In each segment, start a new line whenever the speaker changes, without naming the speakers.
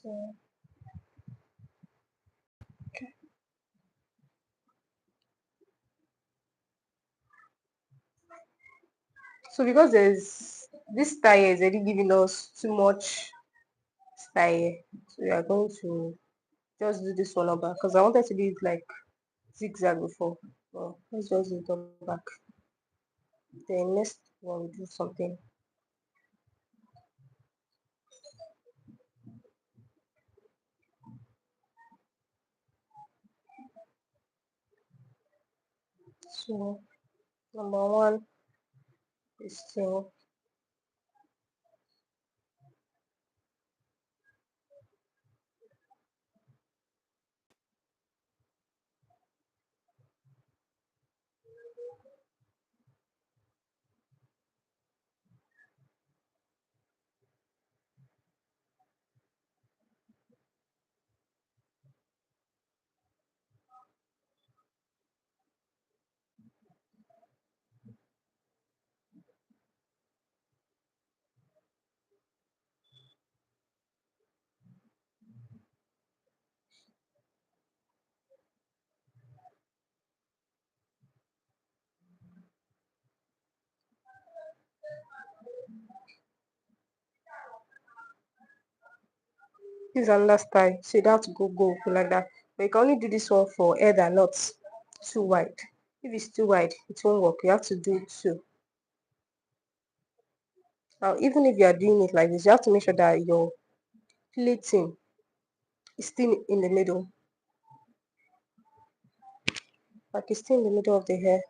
So, okay. So because there's this style is already giving us too much style, so we are going to just do this one up back because I wanted to do it like zigzag before. Well, let's just do it up back. Then next one we do something. So number one is still this is another style. So you don't have to go like that. But you can only do this one for hair that not too wide. If it's too wide, it won't work. You have to do it too. Now, even if you are doing it like this, you have to make sure that your plating is still in the middle. Like it's still in the middle of the hair.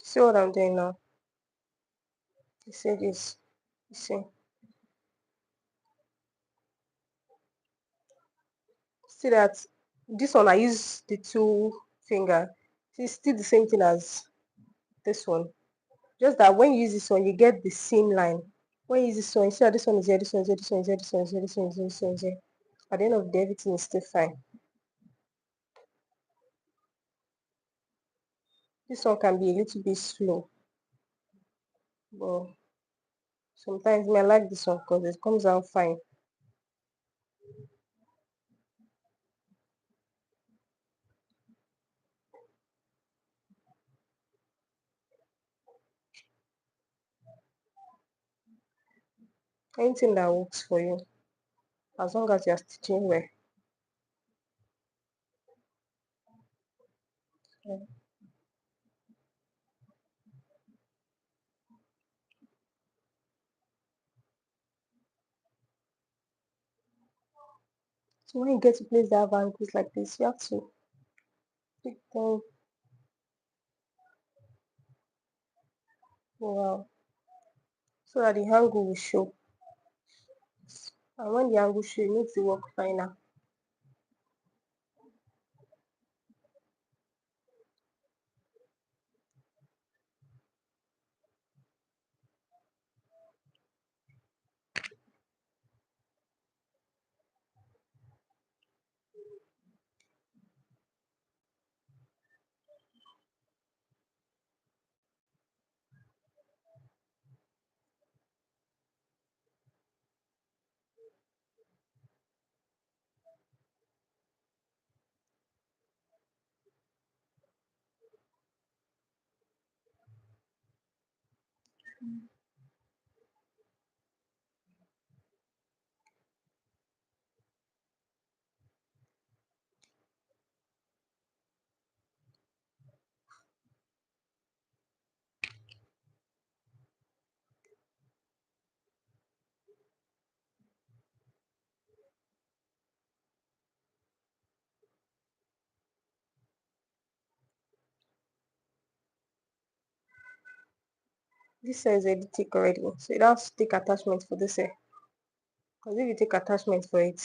See what I'm doing now? You see this? You see? See that this one I use the two finger. It's still the same thing as this one. Just that when you use this one, you get the seam line. When you use this one, you see that this one is here, this one is here, this one is here, this one is here, this one is here, this one is here. At the end of the day, everything is still fine. This one can be a little bit slow, but sometimes me I like this one because it comes out fine. Anything that works for you, as long as you're stitching well. Yeah. So when you get to place that angles like this, you have to pick them well so that the angle will show. And when the angle show, it makes the work finer. This hair is already thick already, so you don't have to take attachment for this hair. Because if you take attachment for it,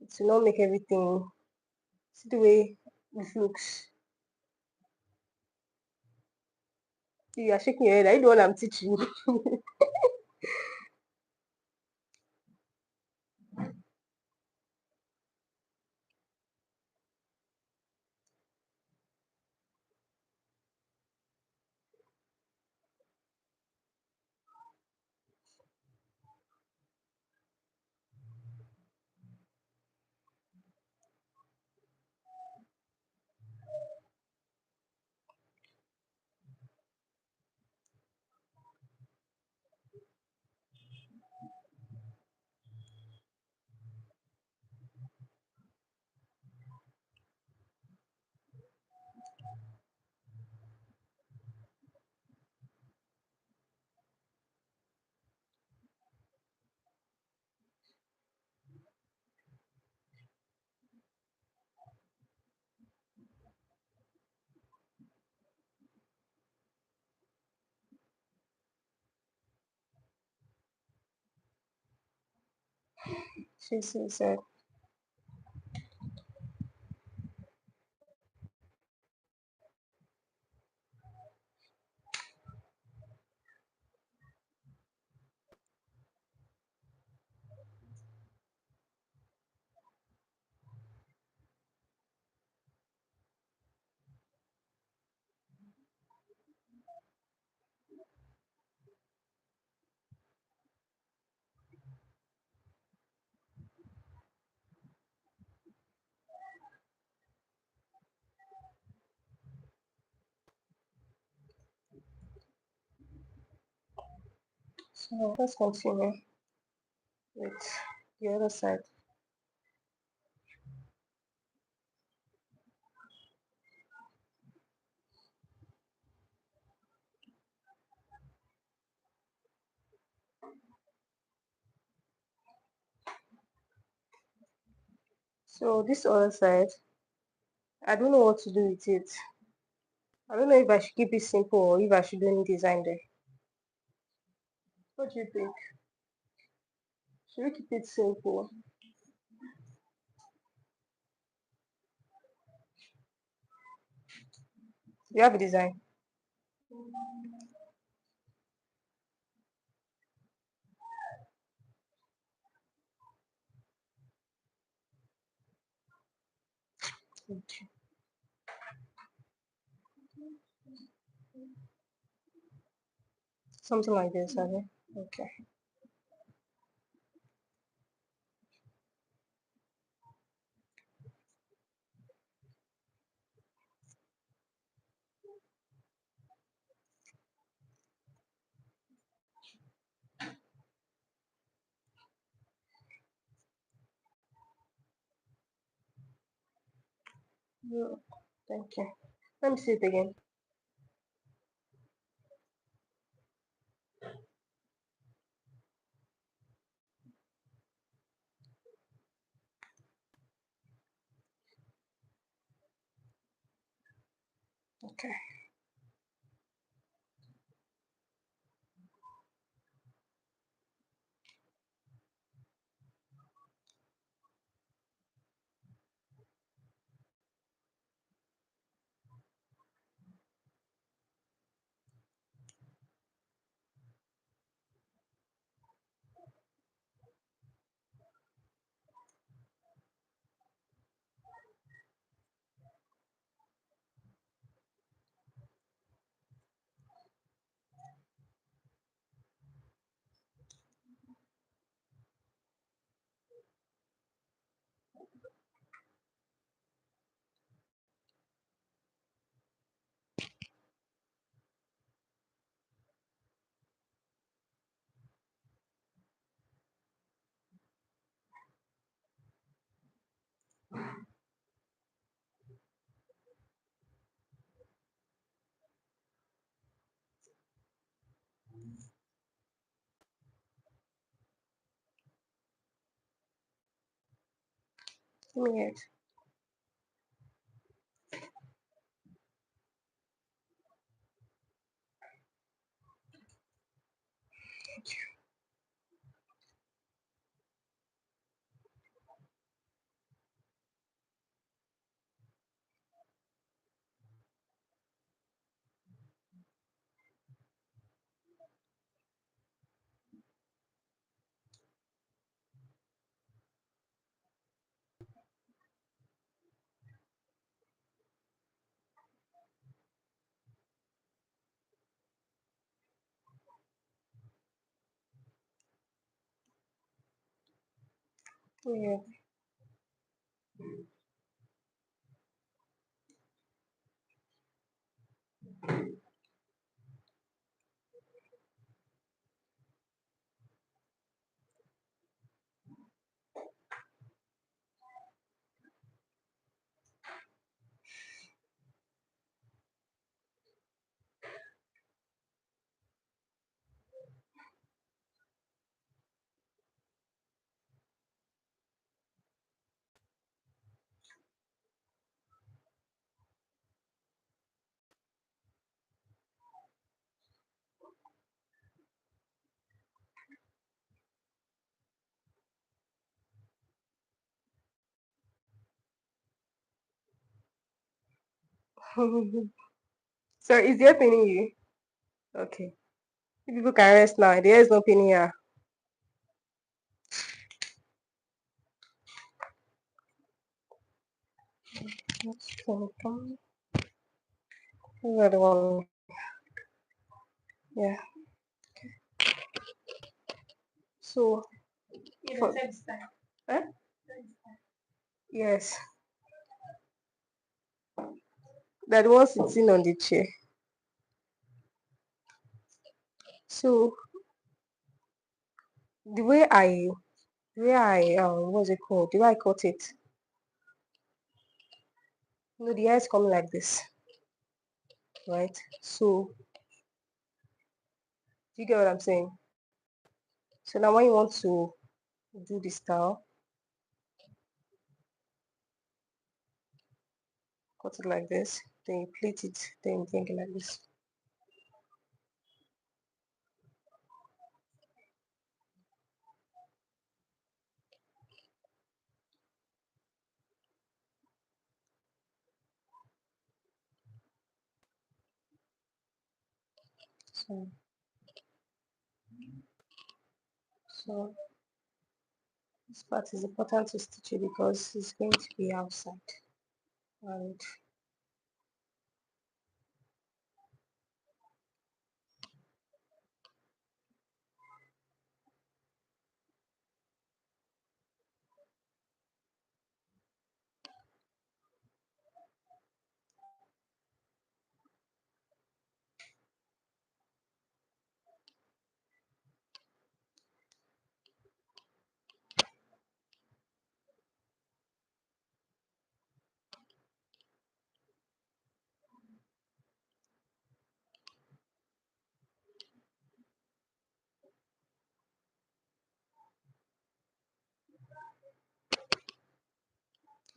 it will not make everything See the way it looks. You are shaking your head. I know what I'm teaching you. She said. So let's continue with the other side. So this other side, I don't know what to do with it. I don't know if I should keep it simple or if I should do any design there. What do you think? Should we keep it simple? You have a design. Okay. Something like this, okay? Okay. Yeah. Thank you. Let me see it again. Okay. Give me it. Yeah. So is there paining you? Okay. You people can rest now. There is no paining here. Another one. Yeah. So for, huh? Yes. That one sitting on the chair. So the way I what's it called? The way I cut it. The hair is coming like this, right? So do you get what I'm saying? So now when you want to do the style, cut it like this, then you plait it, then you bring it like this. So so this part is important to stitch it because it's going to be outside. And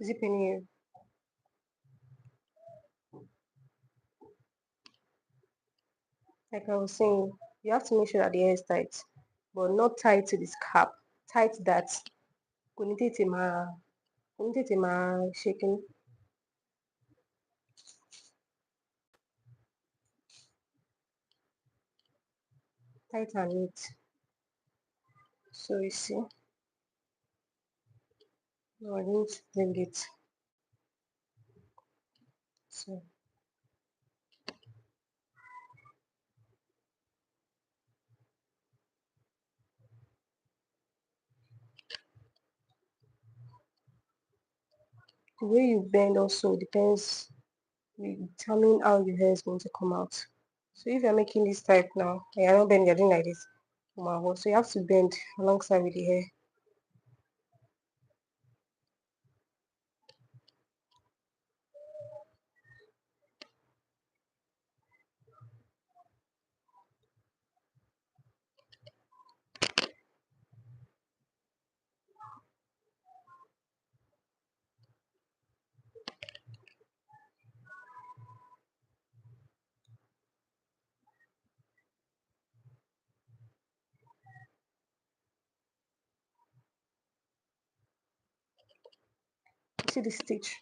zipping you, like I was saying, you have to make sure that the hair is tight, but not tight to the scalp. Tight that kò ní tètè máa ṣe kíní, tight and neat. So you see, now I need to bring it. So the way you bend also depends, will determine how your hair is going to come out. So if you're making this type now, and you're not bending, you're doing like this. So you have to bend alongside with the hair. See the stitch.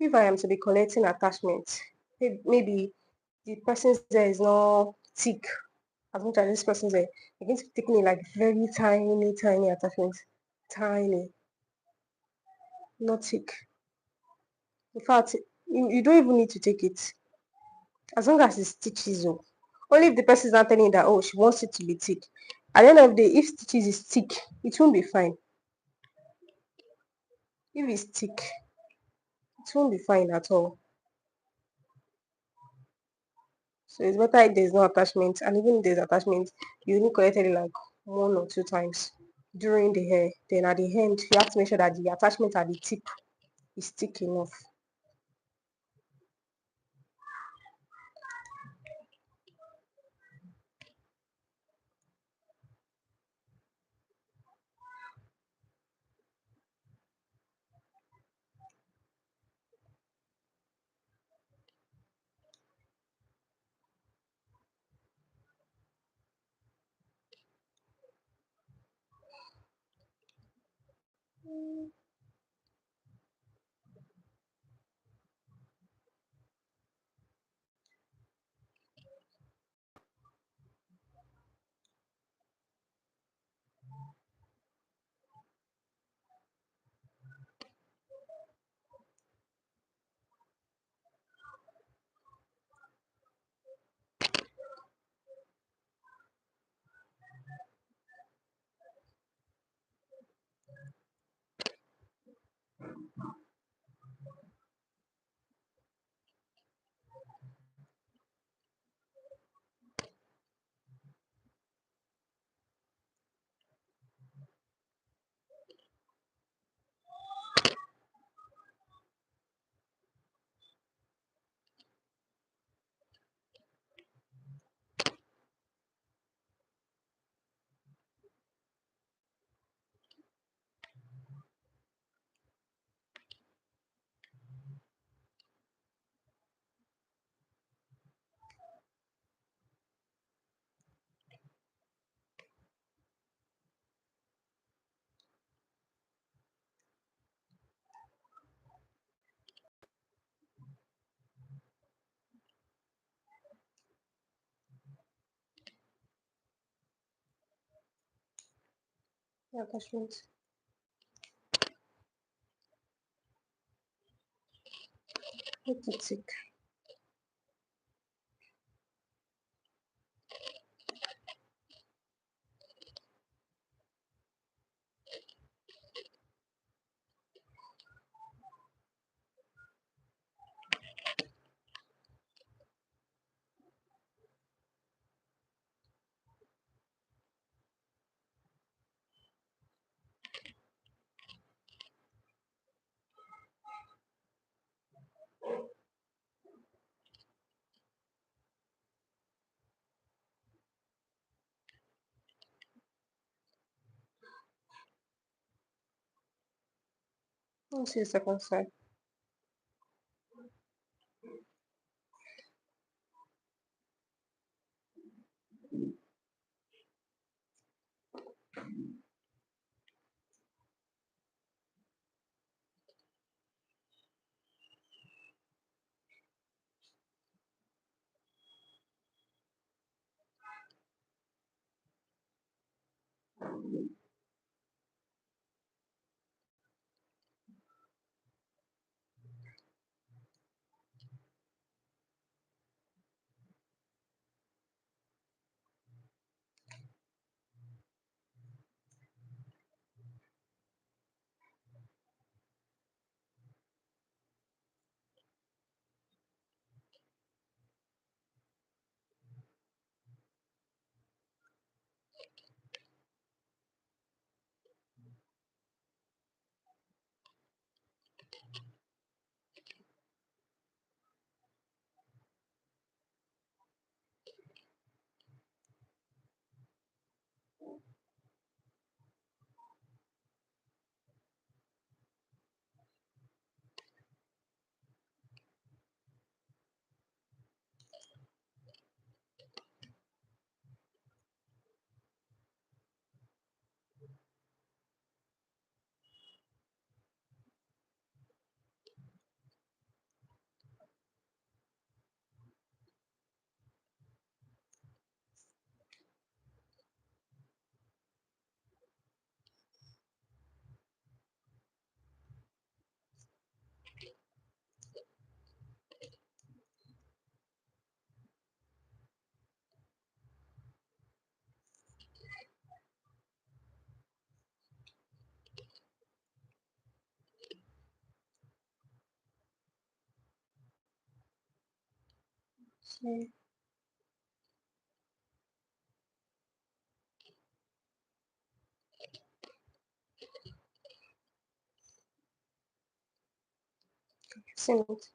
if I am to be collecting attachments, maybe the person's hair is not thick as much as this person's hair, you're going to be taking it like very tiny, tiny attachments. Tiny, not thick. In fact, you don't even need to take it. As long as it stitches up. Only if the person is not telling you that, oh, she wants it to be thick. At the end of the day, if stitches is thick, it won't be fine. If it's thick, it won't be fine at all. So it's better if there's no attachment, and even if there's attachment, you only collected it like 1 or 2 times during the hair. Then at the end, you have to make sure that the attachment at the tip is thick enough. The attachment. Make it thick. Let's see the second side. Okay. Seen it.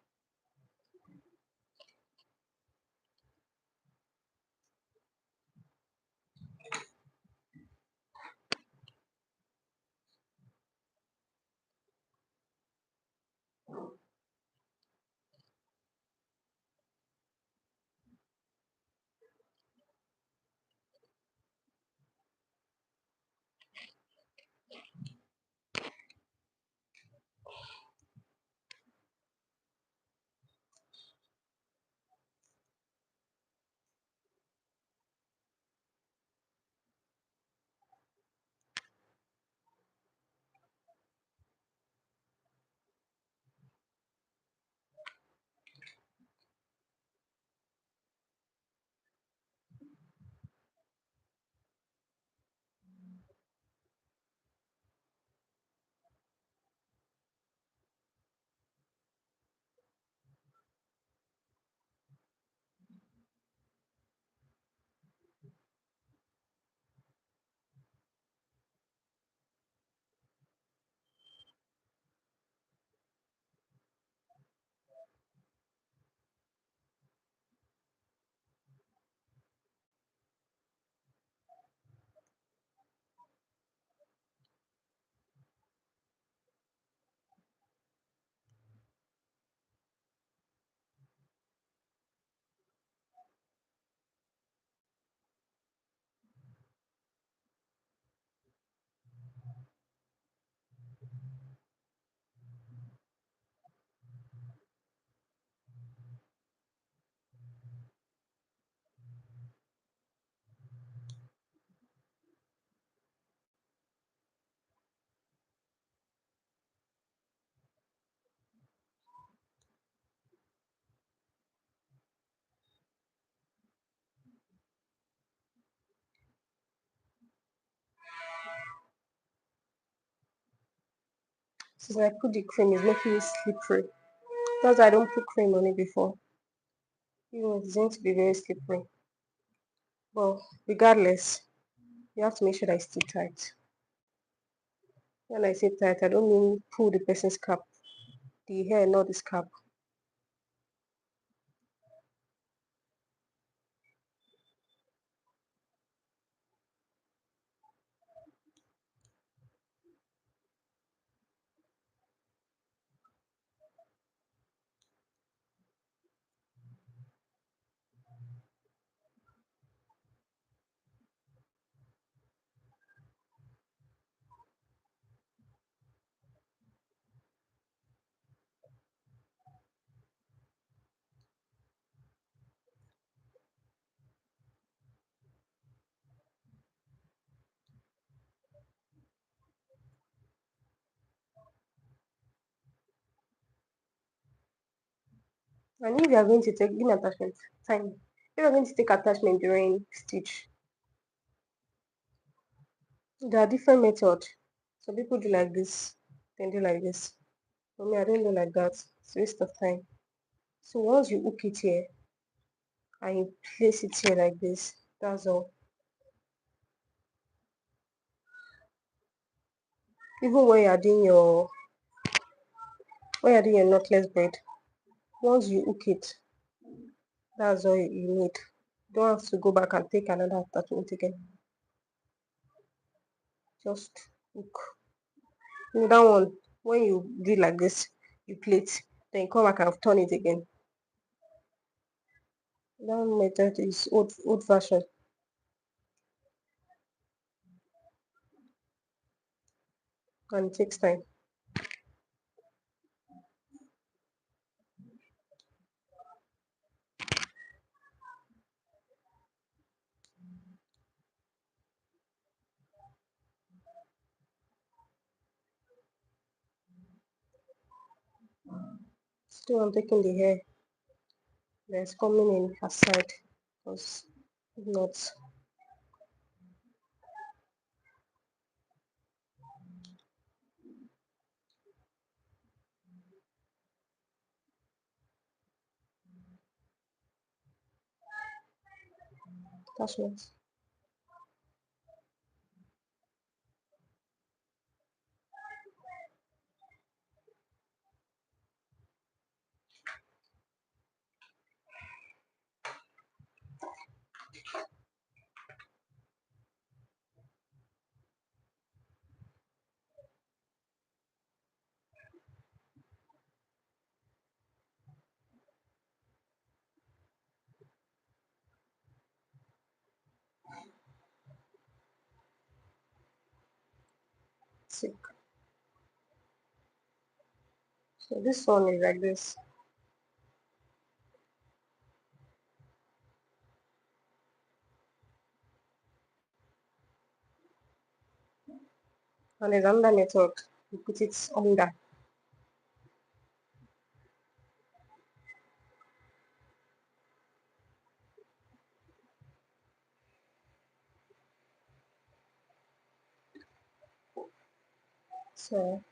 Since I put the cream, it's making it slippery. Because I don't put cream on it before. You know, it's going to be very slippery. Well, regardless, you have to make sure that it's still tight. When I say tight, I don't mean pull the person's cap, the hair, not the scalp. And if you are going to take in attachment time, if you are going to take attachment during stitch, there are different methods. Some people do like this, then do like this. For me, I don't do like that. It's a waste of time. So once you hook it here and you place it here like this, that's all. Even when you're doing your knotless braid, once you hook it, that's all you need. You don't have to go back and take another attachment again. Just hook. You know that one, when you do it like this, you plait, then you come back and turn it again. That method is old version, and it takes time. Still, I'm taking the hair that's coming in aside, because if not, attachment. Tick. So this one is like this. And there's another method. You put it under. So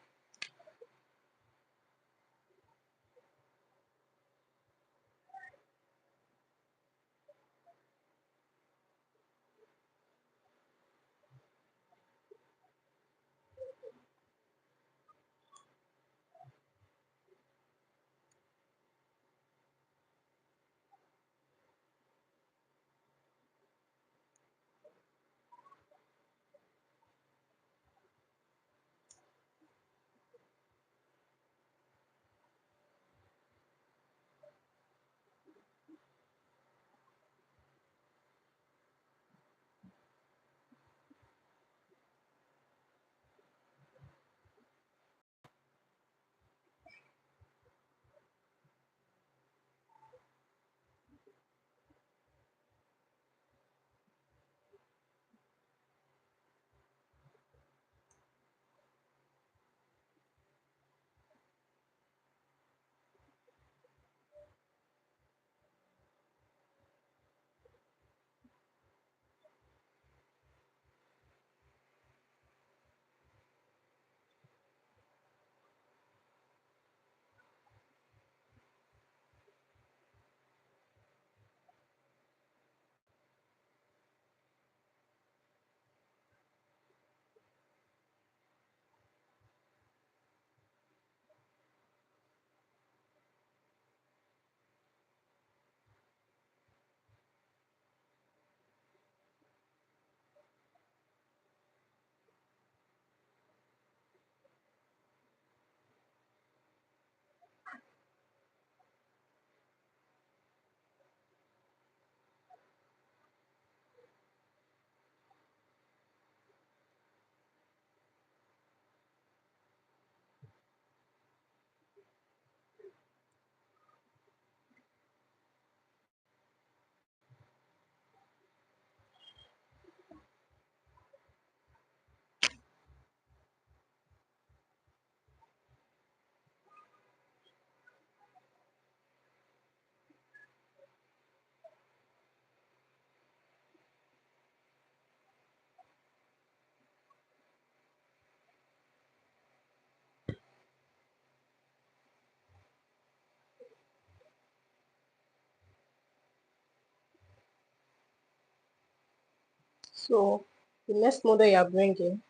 so the next model you are bringing,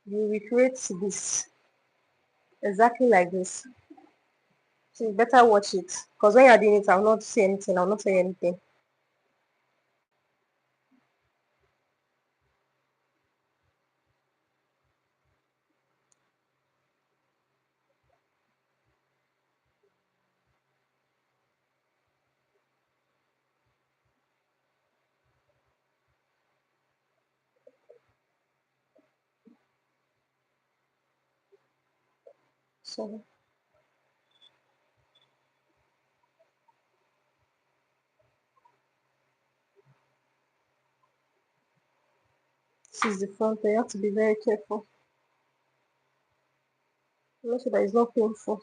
you recreate this exactly like this. So you better watch it because when you're doing it, I'll not say anything. I'll not say anything. So this is the front. You have to be very careful. Make sure that it's not painful.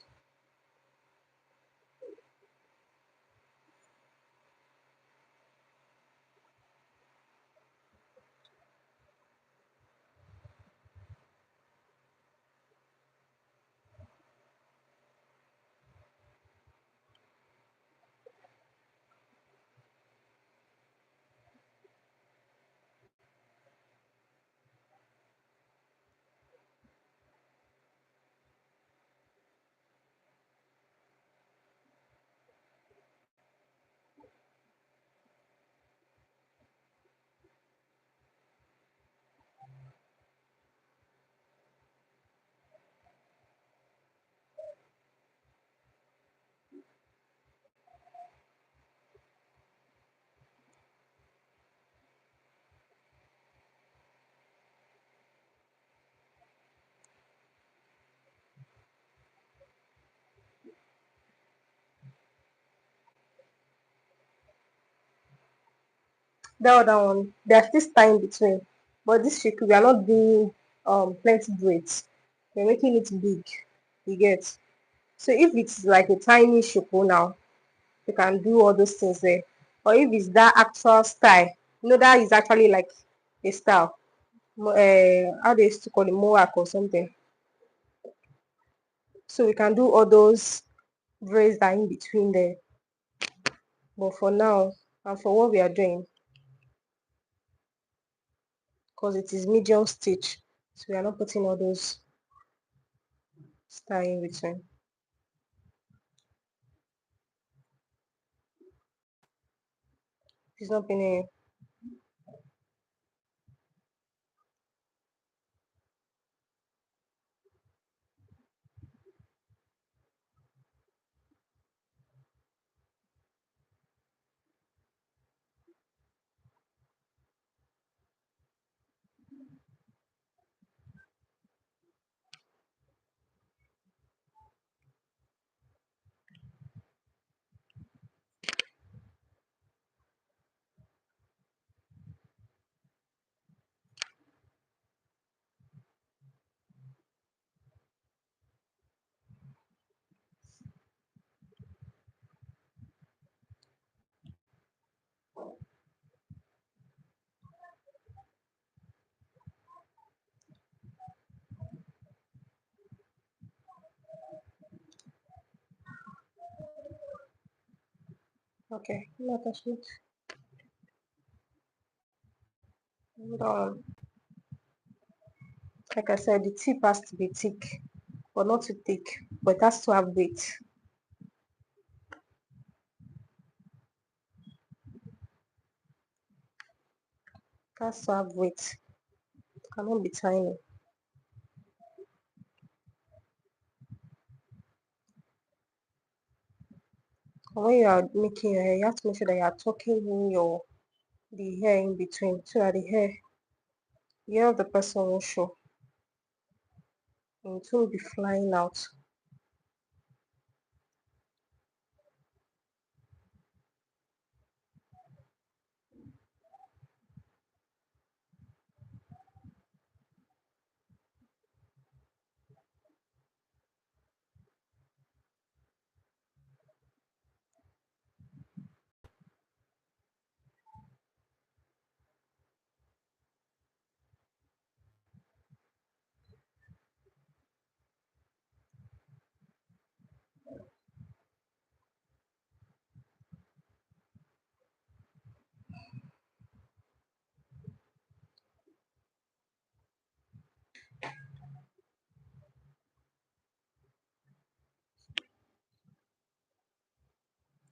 that other one, there's this time between. But this shaku, we are not doing plenty braids. We're making it big. You get. So if it's like a tiny shaku now, you can do all those things there. Or if it's that actual style, that is actually like a style. How they used to call it mohawk or something. So we can do all those braids that are in between there. But for now, and for what we are doing, because it is medium stitch, so we are not putting all those style in between. It's not been okay. Not attachment. And, like I said, the tip has to be thick, but not too thick. But it has to have weight. It has to have weight. It cannot be tiny. And when you are making your hair, you have to make sure that you are tucking in the hair in between, so that the hair of the person will show, and it won't be flying out.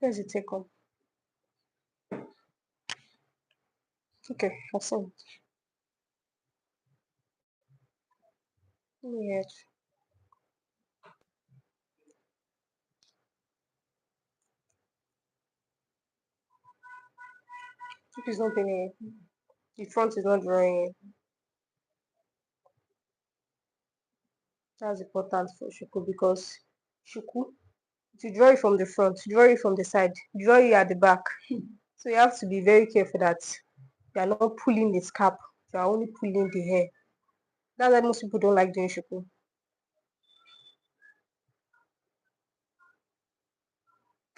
Here's the take home. Okay, I've seen it. Yes. If it's not pinning, the front is not drawing. That's important for shuku because shuku, to draw it from the front, draw it from the side, draw it at the back. So you have to be very careful that you are not pulling the scalp. You are only pulling the hair. That's why most people don't like doing shuku.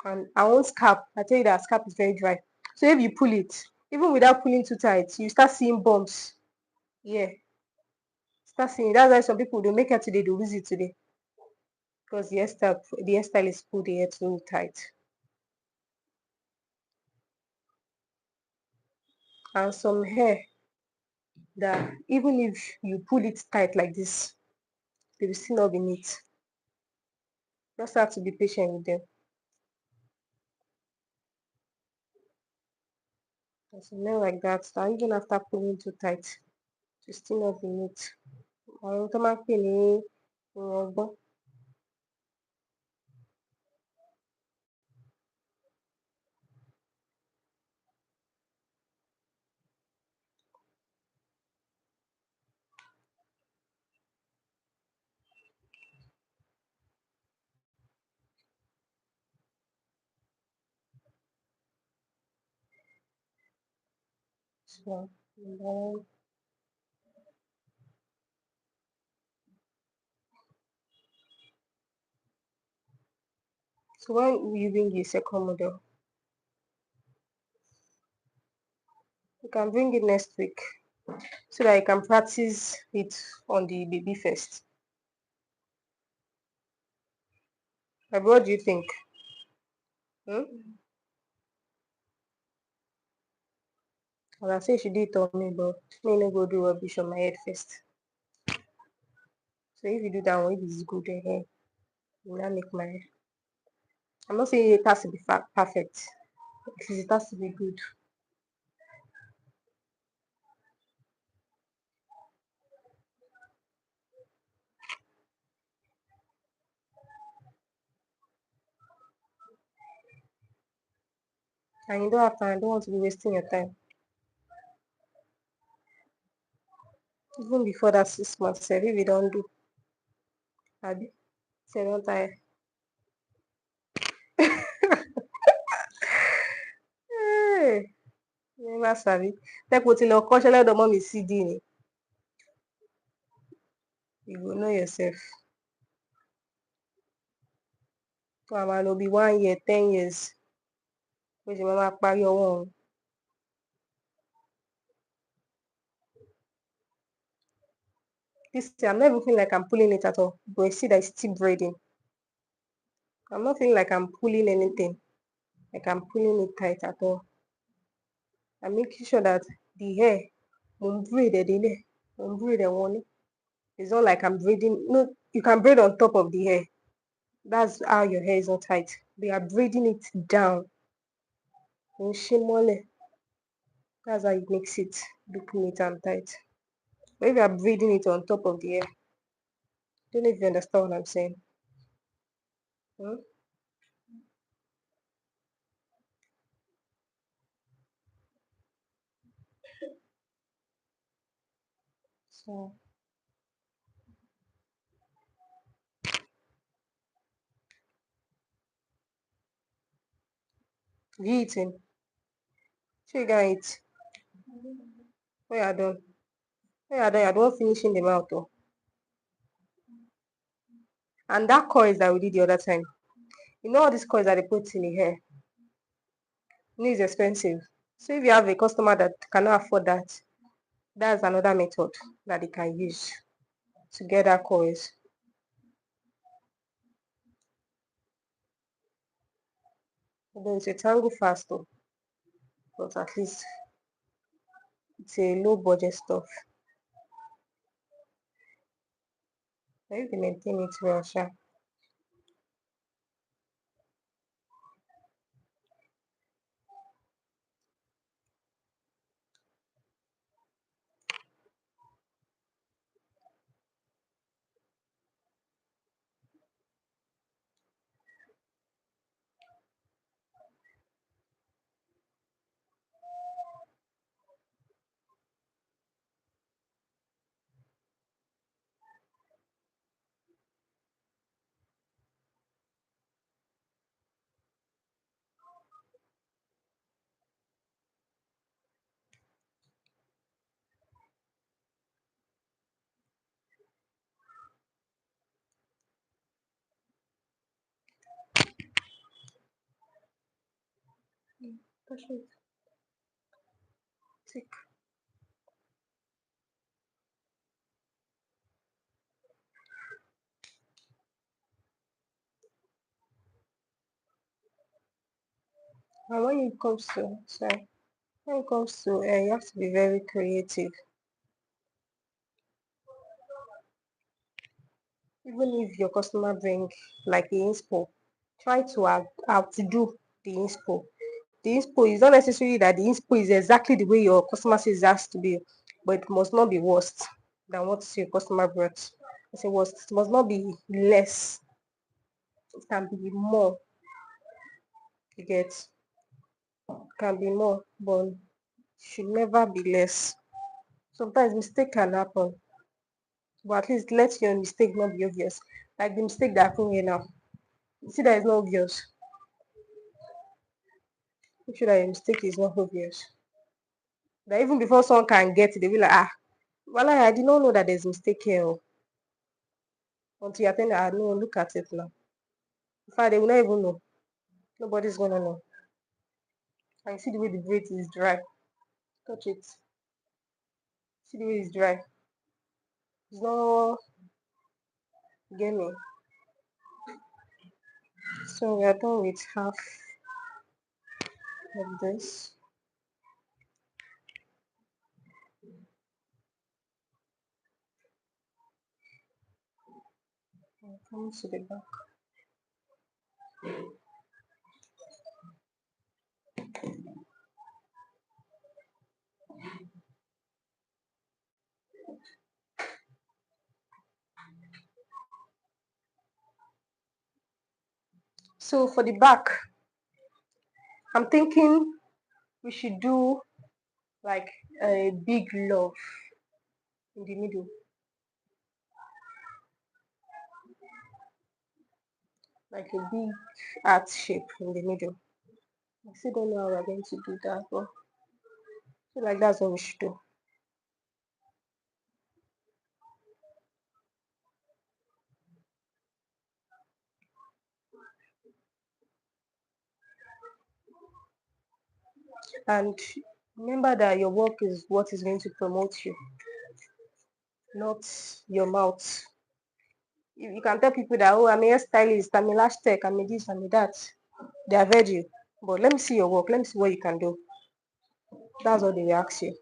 And I want scalp. I tell you that scalp is very dry. So if you pull it, even without pulling too tight, you start seeing bumps. Yeah, start seeing. That's why some people don't make it today, they lose it today. Because the hairstylist pull the hair too tight. And some hair that even if you pull it tight like this, they will still not be neat. Just have to be patient with them. And some hair like that, that even after pulling too tight, to still not be neat. Àwọn tó máa ń pè ní irun ọgbọ́n. So, and then, so when will you bring the second model? You can bring it next week so that you can practice it on the baby first. Like, what do you think? Hmm? As I say, she did it on me, but me no go do rubbish on my head first. So if you do that one, if it's good, you now make my. I'm not saying it has to be perfect. At least it has to be good. And you don't have time. I don't want to be wasting your time. Even before that 6 months, if you don't do, Abi, say don't tire. Hey, never sabi. Take what in your culture, let the mommy CD ni. You go know yourself. Mama no be 1 year, 10 years. Which mama parí ọwọ́ òun. This thing, I'm not even feeling like I'm pulling it at all. But I see that it's still braiding. I'm not feeling like I'm pulling anything. Like I'm pulling it tight at all. I'm making sure that the hair, braid one. It's not like I'm braiding. No, you can braid on top of the hair. That's how your hair is not tight. They are braiding it down. Shimole. That's how it makes it look neat and tight. But if you are braiding it on top of the hair, don't know if you understand what I'm saying. Hmm? So, you eating? So you gonna eat? When you are done? When you are done, you are the one finishing the mouth. Oh. And that coils that we did the other time. You know all these coils that they put in the hair? You know it's expensive. So if you have a customer that cannot afford that, that's another method that they can use to get that coils. Although it's a tangle fast though, but at least it's a low budget stuff. But if they maintain it well, sure. Touch it. Tick. And when it comes to you have to be very creative. Even if your customer bring like the inspo, try to outdo the inspo. The inspo is not necessarily that the inspo is exactly the way your customer says it has to be, but it must not be worse than what your customer brought. I say worse, it must not be less. It can be more. You get, it can be more, but should never be less. Sometimes mistake can happen, but at least let your mistake not be obvious. Like the mistake that happened here now. You see that it's not obvious. Make sure that your mistake is not obvious. That even before someone can get it, they'll be like, well, I did not know that there's mistake here. Until you attend, no, look at it now. In fact, they will not even know. Nobody's gonna know. And see the way the braid is dry. Touch it. See the way it's dry. It's not gaming. So we are done with half of this. Come to the back. So for the back, I'm thinking we should do like a big love in the middle, like a big heart shape in the middle. I still don't know how we're going to do that, but I feel like that's what we should do. And remember that your work is what is going to promote you, not your mouth. You can tell people that, oh, I'm a hairstylist, I'm a lash tech, I'm a this, I'm a that. They have heard you. But let me see your work. Let me see what you can do. That's what they will ask you.